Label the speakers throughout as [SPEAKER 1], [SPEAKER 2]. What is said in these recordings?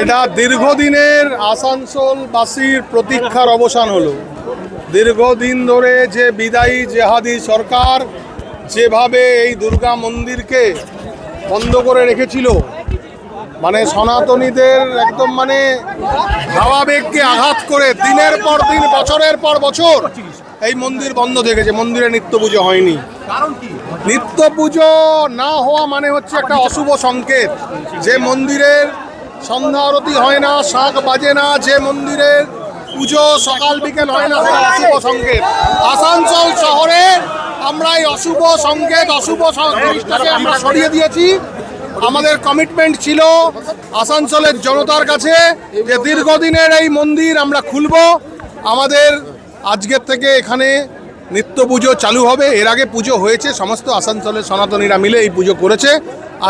[SPEAKER 1] এটা দীর্ঘদিনের আসানসোলবাসীর প্রতীক্ষার অবসান হলো। দীর্ঘদিন ধরে যে বিদায়ী জেহাদি সরকার যেভাবে এই দুর্গা মন্দিরকে বন্ধ করে রেখেছিল, মানে সনাতনীদের একদম মানে ভাবাবেগকে আঘাত করে দিনের পর দিন বছরের পর বছর এই মন্দির বন্ধ থেকেছে। মন্দিরে নিত্য পুজো হয়নি। নিত্য পুজো না হওয়া মানে হচ্ছে একটা অশুভ সংকেত। যে মন্দিরের সন্ধ্যা আরতি হয় না, শাঁখ বাজে না, যে মন্দিরের পুজো সকাল বিকেল হয় না, সেটা অশুভ সংকেত। আসানসোল শহরে আমরা এই অশুভ সংকেত, অশুভ জিনিসটাকে আমরা সরিয়ে দিয়েছি। আমাদের কমিটমেন্ট ছিল আসানসোলের জনতার কাছে যে দীর্ঘদিনের এই মন্দির আমরা খুলব। আমাদের আজকের থেকে এখানে নিত্য পুজো চালু হবে। এর আগে পুজো হয়েছে, সমস্ত আসানসোলের সনাতনীরা মিলে এই পুজো করেছে।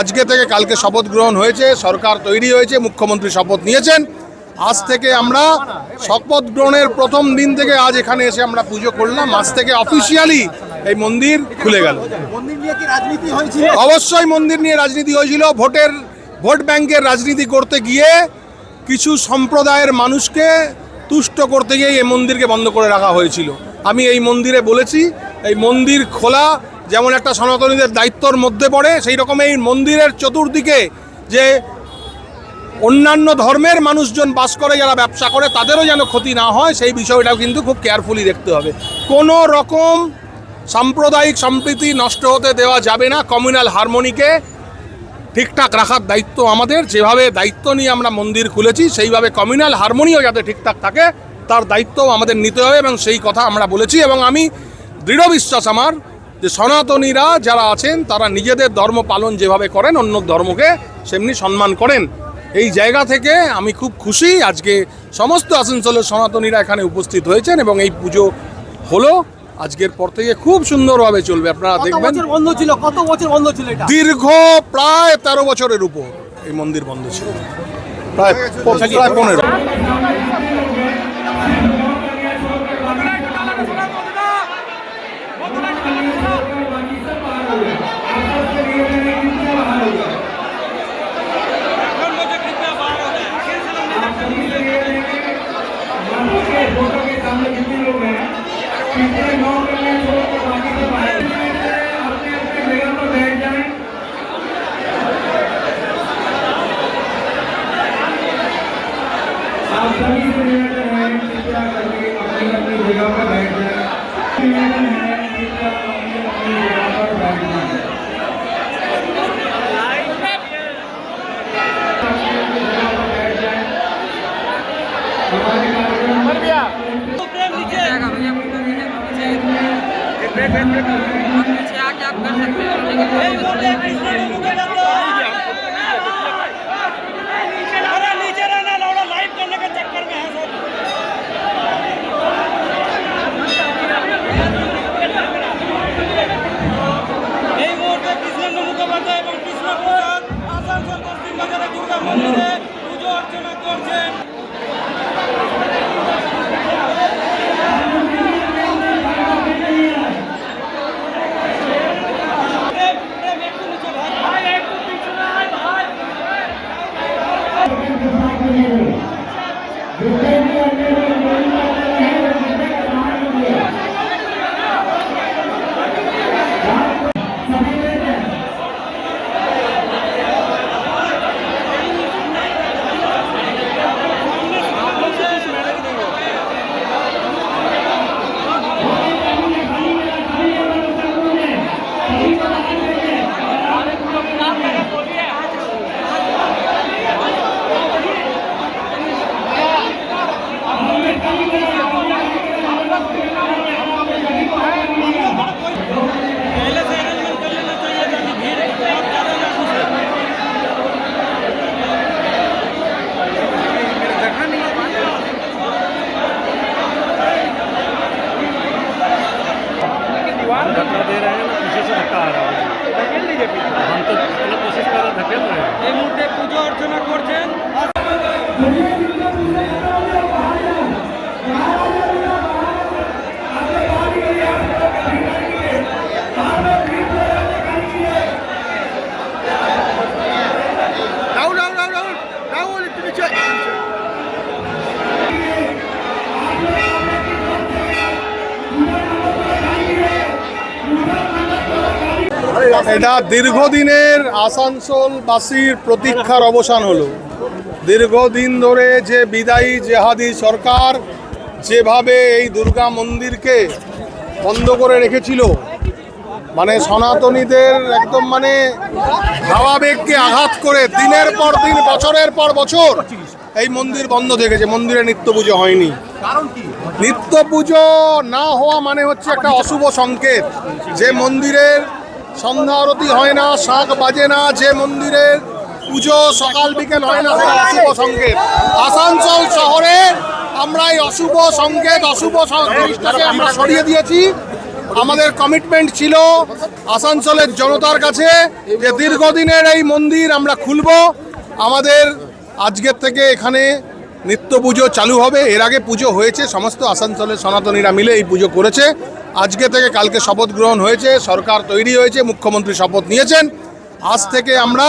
[SPEAKER 1] আজকে থেকে কালকে শপথ গ্রহণ হয়েছে, সরকার তৈরি হয়েছে, মুখ্যমন্ত্রী শপথ নিয়েছেন। আজ থেকে আমরা শপথ গ্রহণের প্রথম দিন থেকে আজ এখানে এসে আমরা পুজো করলাম। আজ থেকে অফিসিয়ালি এই মন্দির খুলে গেল। অবশ্যই মন্দির নিয়ে রাজনীতি হয়েছিল। ভোট ব্যাংকের রাজনীতি করতে গিয়ে কিছু সম্প্রদায়ের মানুষকে তুষ্ট করতে গিয়ে এই মন্দিরকে বন্ধ করে রাখা হয়েছিল। আমি এই মন্দিরে বলেছি, এই মন্দির খোলা যেমন একটা সনাতনীদের দায়িত্বর মধ্যে পড়ে, সেই রকম এই মন্দিরের চতুর্দিকে যে অন্যান্য ধর্মের মানুষজন বাস করে, যারা ব্যবসা করে, তাদেরও যেন ক্ষতি না হয়, সেই বিষয়টাও কিন্তু খুব কেয়ারফুলি দেখতে হবে। কোনো রকম সাম্প্রদায়িক সম্প্রীতি নষ্ট হতে দেওয়া যাবে না। কমিউনাল হারমোনিকে ঠিকঠাক রাখার দায়িত্ব আমাদের। যেভাবে দায়িত্ব নিয়ে আমরা মন্দির খুলেছি, সেইভাবে কমিউনাল হারমোনিও যাতে ঠিকঠাক থাকে তার দায়িত্বও আমাদের নিতে হবে, এবং সেই কথা আমরা বলেছি। এবং আমি দৃঢ় বিশ্বাস আমার যে সনাতনীরা যারা আছেন তারা নিজেদের ধর্ম পালন যেভাবে করেন, অন্য ধর্মকে সেমনি সম্মান করেন। এই জায়গা থেকে আমি খুব খুশি। আজকে সমস্ত আসানসোলের সনাতনীরা এখানে উপস্থিত হয়েছেন এবং এই পুজো হলো। আজকের পর থেকে খুব সুন্দরভাবে চলবে। আপনারা দেখবেন।
[SPEAKER 2] কত বছর বন্ধ ছিল?
[SPEAKER 1] দীর্ঘ প্রায় 13 বছরের উপর এই মন্দির বন্ধ ছিল, প্রায় 15।
[SPEAKER 3] आप सभी से निवेदन है कृपया करके अपनी जगह पर बैठ जाएं। निवेदन है कृपया अपनी जगह पर बैठ जाएं। हमारे कार्यक्रम
[SPEAKER 4] पीछे आके आप कर सकते हैं। পুজো অর্চনা করছেন।
[SPEAKER 5] धक्का दे रहे हैं ना, पीछे से धक्का आ रहा है। हम तो मतलब कोशिश कर रहे धक्के रहे हैं।
[SPEAKER 4] এই মুহূর্তে পুজো অর্চনা করছেন।
[SPEAKER 1] এটা দীর্ঘদিনের আসানসোলবাসীর প্রতীক্ষার অবসান হলো। দীর্ঘদিন ধরে যে বিদায়ী জেহাদি সরকার যেভাবে এই দুর্গা মন্দিরকে বন্ধ করে রেখেছিল, মানে সনাতনীদের একদম মানে ভাবাবেগকে আঘাত করে দিনের পর দিন বছরের পর বছর এই মন্দির বন্ধ থেকেছে। মন্দিরে নিত্য পুজো হয়নি। নিত্য পুজো না হওয়া মানে হচ্ছে একটা অশুভ সংকেত। যে মন্দিরের সন্ধ্যা আরতি হয় না, শাঁখ বাজে না, যে মন্দিরের পুজো সকাল বিকেল হয় না, সেটা অশুভ সংকেত। আসানসোল শহরে আমরা এই অশুভ সংকেত, অশুভ জিনিসটাকে আমরা সরিয়ে দিয়েছি। আমাদের কমিটমেন্ট ছিল আসানসোলের জনতার কাছে যে দীর্ঘদিনের এই মন্দির আমরা খুলব। আমাদের আজকের থেকে এখানে নিত্য পুজো চালু হবে। এর আগে পুজো হয়েছে, সমস্ত আসানসোলের সনাতনীরা মিলে এই পুজো করেছে। আজকে থেকে কালকে শপথ গ্রহণ হয়েছে, সরকার তৈরি হয়েছে, মুখ্যমন্ত্রী শপথ নিয়েছেন। আজ থেকে আমরা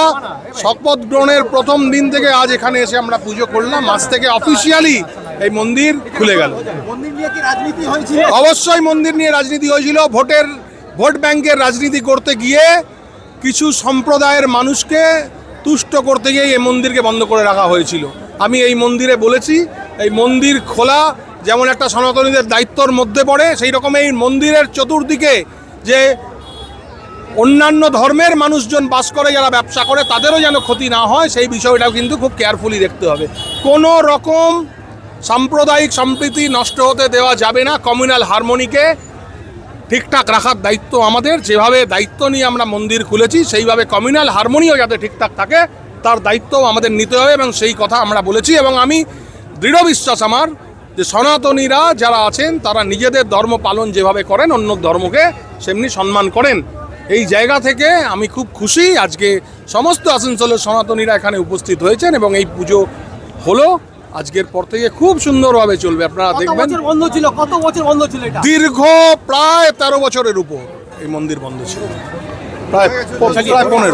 [SPEAKER 1] শপথ গ্রহণের প্রথম দিন থেকে আজ এখানে এসে আমরা পুজো করলাম। আজ থেকে অফিসিয়ালি এই মন্দির খুলে গেল।
[SPEAKER 2] মন্দির নিয়ে কি রাজনীতি হয়েছিল?
[SPEAKER 1] অবশ্যই মন্দির নিয়ে রাজনীতি হয়েছিল। ভোট ব্যাংকের রাজনীতি করতে গিয়ে কিছু সম্প্রদায়ের মানুষকে তুষ্ট করতে গিয়ে এই মন্দিরকে বন্ধ করে রাখা হয়েছিল। আমি এই মন্দিরে বলেছি, এই মন্দির খোলা যেমন একটা সনাতনীদের দায়িত্বর মধ্যে পড়ে, সেই রকম এই মন্দিরের চতুর্দিকে যে অন্যান্য ধর্মের মানুষজন বাস করে, যারা ব্যবসা করে, তাদেরও যেন ক্ষতি না হয়, সেই বিষয়টাও কিন্তু খুব কেয়ারফুলি দেখতে হবে। কোনো রকম সাম্প্রদায়িক সম্প্রীতি নষ্ট হতে দেওয়া যাবে না। কমিউনাল হারমোনিকে ঠিকঠাক রাখার দায়িত্ব আমাদের। যেভাবে দায়িত্ব নিয়ে আমরা মন্দির খুলেছি, সেইভাবে কমিউনাল হারমোনিও যাতে ঠিকঠাক থাকে তার দায়িত্বও আমাদের নিতে হবে, এবং সেই কথা আমরা বলেছি। এবং আমি দৃঢ় বিশ্বাস আমার যে সনাতনীরা যারা আছেন তারা নিজেদের ধর্ম পালন যেভাবে করেন, অন্য ধর্মকে সেমনি সম্মান করেন। এই জায়গা থেকে আমি খুব খুশি আজকে সমস্ত আসানসোলের সনাতনীরা এখানে উপস্থিত হয়েছেন, এবং এই পুজো হলো আজকের পর থেকে খুব সুন্দরভাবে চলবে। আপনারা দেখবেন।
[SPEAKER 2] বন্ধ ছিল, কত বছর বন্ধ ছিল এটা?
[SPEAKER 1] দীর্ঘ প্রায় 13 বছরের উপর এই মন্দির বন্ধ ছিল, প্রায় 15।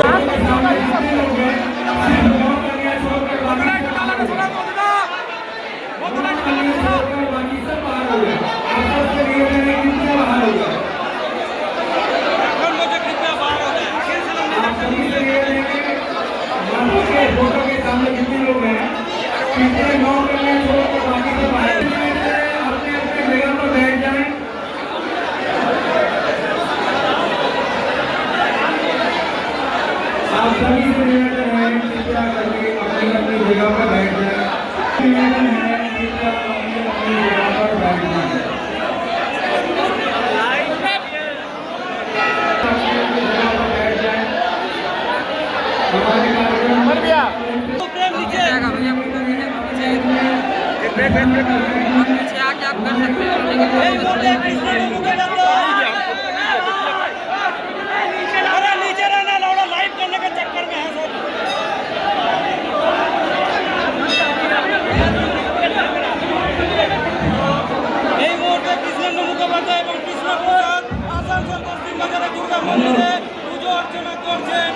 [SPEAKER 3] आप सभी से निवेदन है कृपया करके अपनी अपनी जगह पर बैठ जाएं। निवेदन है कृपया अपनी अपनी जगह पर बैठ जाएं। हमारे कार्यक्रम
[SPEAKER 4] पीछे आके आप कर सकते हैं, लेकिन মন্দিরে পুজো অর্চনা করছেন।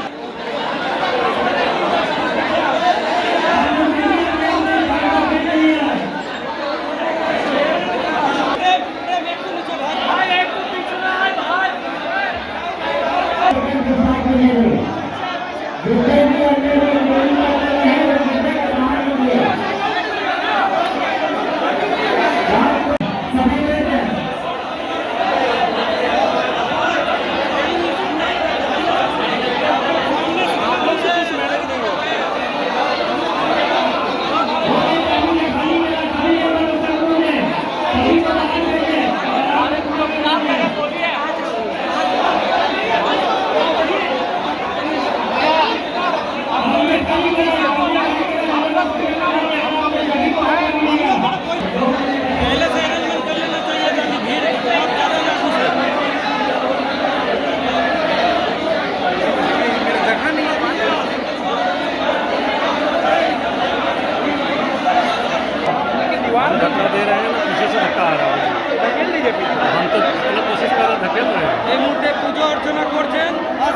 [SPEAKER 4] অর্চনা করছেন